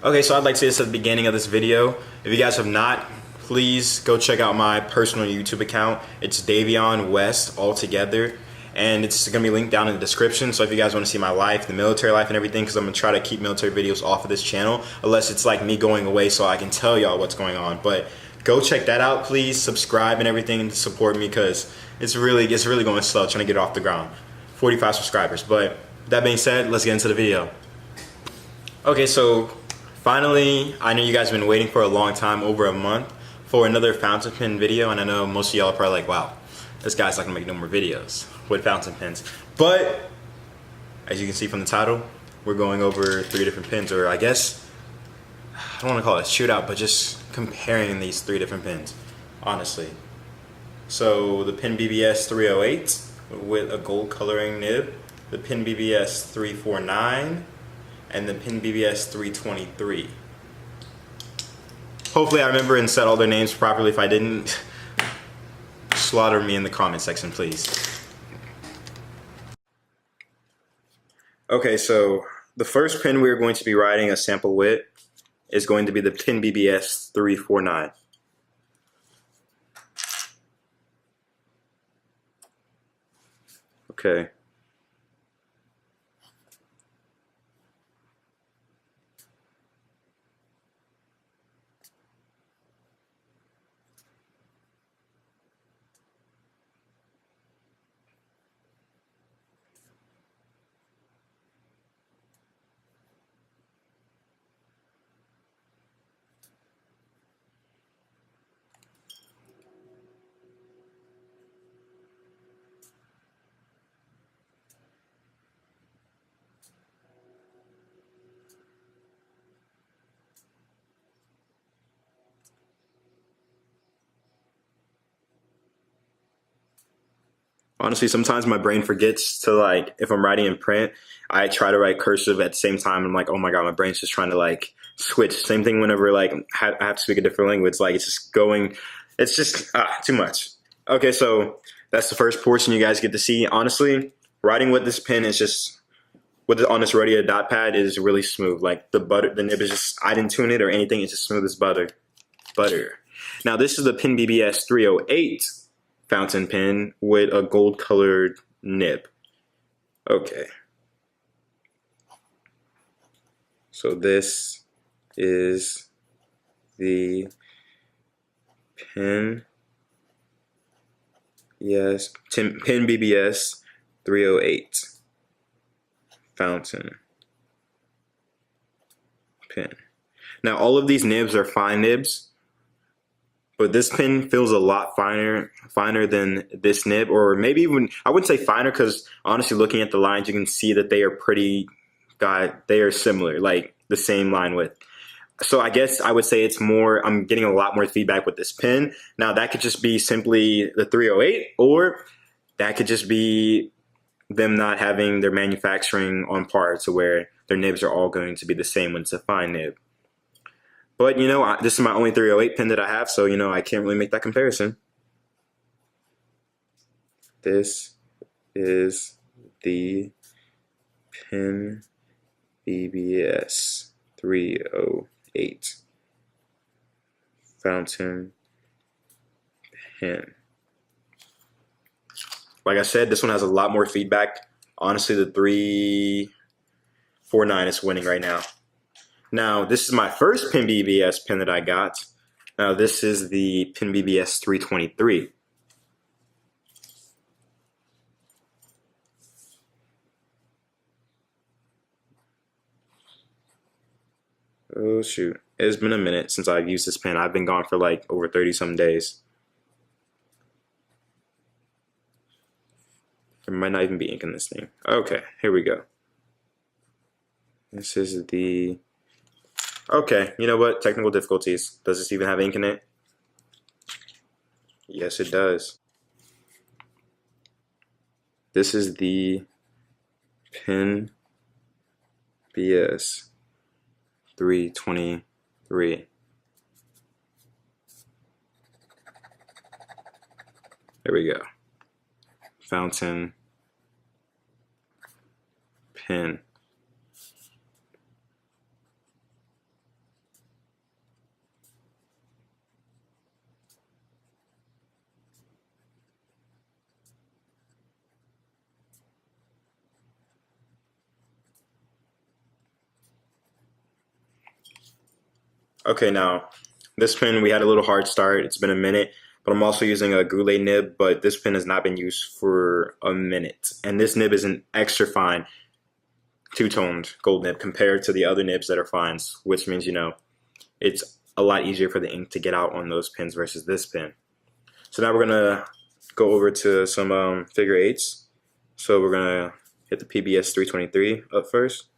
Okay, so I'd like to say this at the beginning of this video. If you guys have not, please go check out my personal YouTube account. It's Davion West all together, and it's gonna be linked down in the description. So if you guys want to see my life, the military life and everything, because I'm gonna try to keep military videos off of this channel, unless it's like me going away so I can tell y'all what's going on. But go check that out, please. Subscribe and everything to support me, because it's really going slow trying to get it off the ground. 45 subscribers. But that being said, let's get into the video. Okay, so finally, I know you guys have been waiting for a long time, over a month, for another fountain pen video, and I know most of y'all are probably like, wow, this guy's not gonna make no more videos with fountain pens. But, as you can see from the title, we're going over 3 different pens, or I guess, I don't wanna call it a shootout, but just comparing these 3 different pens, honestly. So, the Penbbs 308 with a gold coloring nib, the Penbbs 349, and the Penbbs 323. Hopefully I remember and said all their names properly. If I didn't, slaughter me in the comment section, please. Okay, so the first pen we're going to be writing a sample with is going to be the Penbbs 349. Okay. Honestly, sometimes my brain forgets to, like, if I'm writing in print, I try to write cursive at the same time. I'm like, oh my God, my brain's just trying to like switch. Same thing whenever like I have to speak a different language. Like it's just going, it's just too much. Okay, so that's the first portion you guys get to see. Honestly, writing with this pen is just, on this Rhodia dot pad is really smooth. Like the nib is just, I didn't tune it or anything. It's just smooth as butter. Now this is the Penbbs 308 fountain pen with a gold colored nib. Okay. So this is the Penbbs 308 fountain pen. Now all of these nibs are fine nibs, but this pen feels a lot finer than this nib, or maybe even, I wouldn't say finer, because honestly looking at the lines you can see that they are they are similar, like the same line width. So I guess I would say it's more, I'm getting a lot more feedback with this pen. Now that could just be simply the 308, or that could just be them not having their manufacturing on par to where their nibs are all going to be the same when it's a fine nib. But, you know, this is my only 308 pen that I have, so, you know, I can't really make that comparison. This is the Penbbs 308 fountain pen. Like I said, this one has a lot more feedback. Honestly, the 349 is winning right now. Now, this is my first Penbbs pen that I got. Now, this is the Penbbs 323. Oh, shoot. It's been a minute since I've used this pen. I've been gone for like over 30-some days. There might not even be ink in this thing. Okay, here we go. This is the... Okay, you know what? Technical difficulties. Does this even have ink in it? Yes, it does. This is the Penbbs 323. There we go. Fountain pen. Okay, now this pen we had a little hard start. It's been a minute, but I'm also using a Goulet nib. But this pen has not been used for a minute, and this nib is an extra fine two-toned gold nib compared to the other nibs that are fines, which means it's a lot easier for the ink to get out on those pens versus this pen. So now we're gonna go over to some figure eights. So we're gonna hit the PBS 323 up first.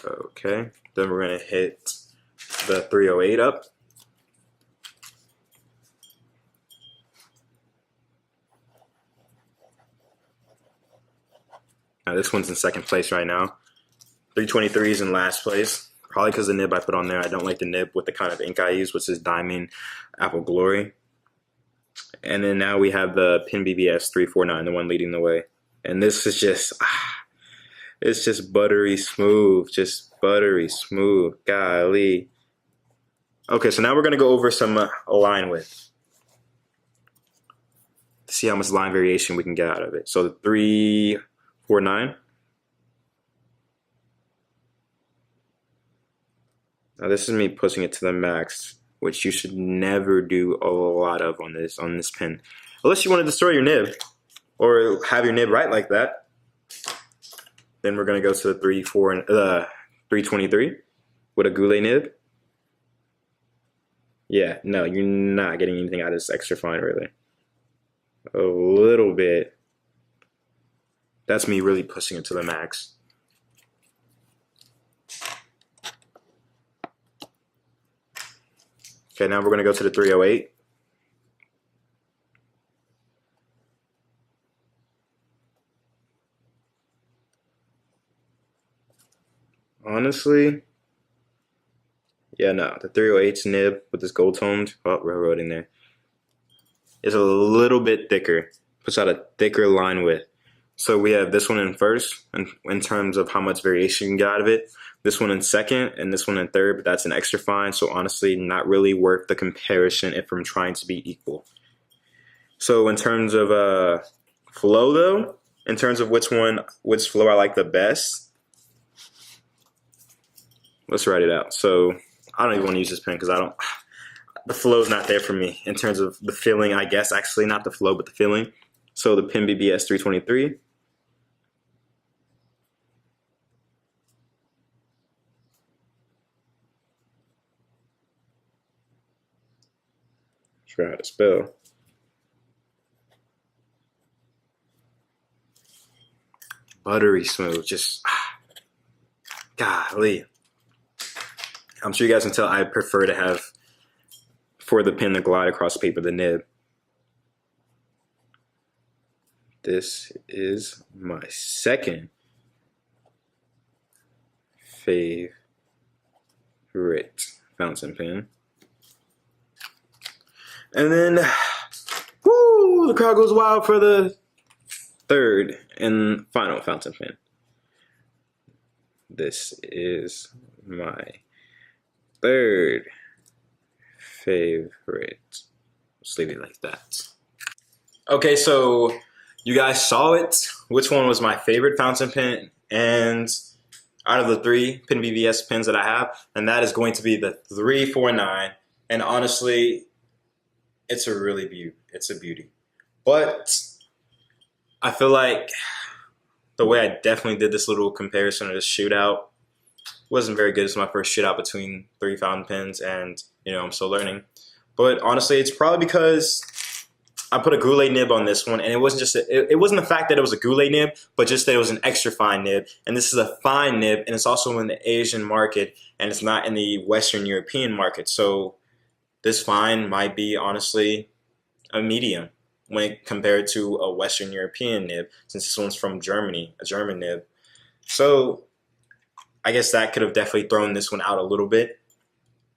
Okay, then we're gonna hit the 308 up. Now this one's in second place right now. 323 is in last place. Probably because the nib I put on there, I don't like the nib with the kind of ink I use, which is Diamond Apple Glory. And then now we have the Penbbs 349, the one leading the way. And this is just, it's just buttery smooth, golly. Okay, so now we're gonna go over some line width to see how much line variation we can get out of it. So the 349. Now this is me pushing it to the max, which you should never do a lot of on this pen, unless you want to destroy your nib or have your nib right like that. Then we're gonna go to the 323 with a Goulet nib. Yeah, no, you're not getting anything out of this extra fine really. A little bit. That's me really pushing it to the max. Okay, now we're gonna go to the 308. Honestly, yeah, no, the 308's nib with this gold toned, railroading there, is a little bit thicker, puts out a thicker line width. So we have this one in first, in terms of how much variation you can get out of it. This one in second, and this one in third, but that's an extra fine. So honestly, not really worth the comparison if I'm trying to be equal. So in terms of flow though, in terms of which flow I like the best, let's write it out. So I don't even want to use this pen because the flow's not there for me in terms of the feeling, I guess. Actually, not the flow, but the feeling. So the Penbbs 323. Sure how to spell. Buttery smooth, just golly. I'm sure you guys can tell I prefer to have for the pen to glide across the paper the nib. This is my second favorite fountain pen. And then, woo, the crowd goes wild for the third and final fountain pen. This is my third favorite. Let's leave it like that. Okay, so you guys saw it. Which one was my favorite fountain pen? And out of the three Penbbs pens that I have, and that is going to be the 349. And honestly, it's a beauty. But I feel like the way I definitely did this little comparison of this shootout wasn't very good. It's my first shootout between three fountain pens, and I'm still learning. But honestly, it's probably because I put a Goulet nib on this one, and it wasn't just it wasn't the fact that it was a Goulet nib, but just that it was an extra fine nib. And this is a fine nib, and it's also in the Asian market, and it's not in the Western European market. So this fine might be honestly a medium when compared to a Western European nib, since this one's from Germany, a German nib. So I guess that could have definitely thrown this one out a little bit.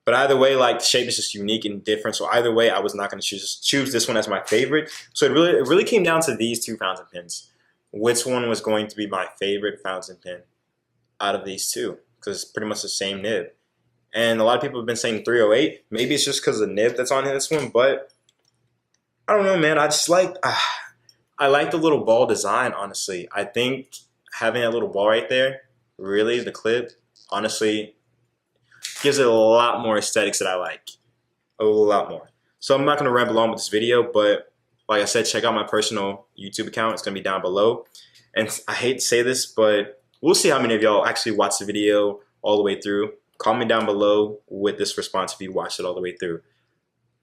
But either way, like, the shape is just unique and different. So either way, I was not going to choose this one as my favorite. So it really came down to these two fountain pens. Which one was going to be my favorite fountain pen out of these two? Because it's pretty much the same nib. And a lot of people have been saying 308. Maybe it's just because of the nib that's on this one, but I don't know, man. I just I like the little ball design, honestly. I think having that little ball right there really, the clip, honestly, gives it a lot more aesthetics that I like. A lot more. So I'm not going to ramble on with this video, but like I said, check out my personal YouTube account. It's going to be down below. And I hate to say this, but we'll see how many of y'all actually watch the video all the way through. Comment down below with this response if you watched it all the way through.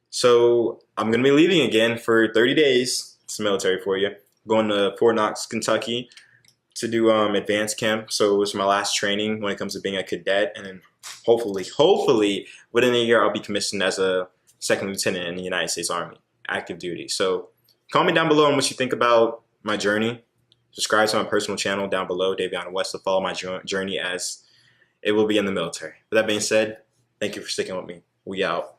So I'm going to be leaving again for 30 days. It's the military for you. Going to Fort Knox, Kentucky to do advanced camp. So it was my last training when it comes to being a cadet. And then hopefully within a year I'll be commissioned as a second lieutenant in the United States Army, active duty. So comment down below on what you think about my journey. Subscribe to my personal channel down below, Davion West, to follow my journey as it will be in the military. With that being said, thank you for sticking with me. We out.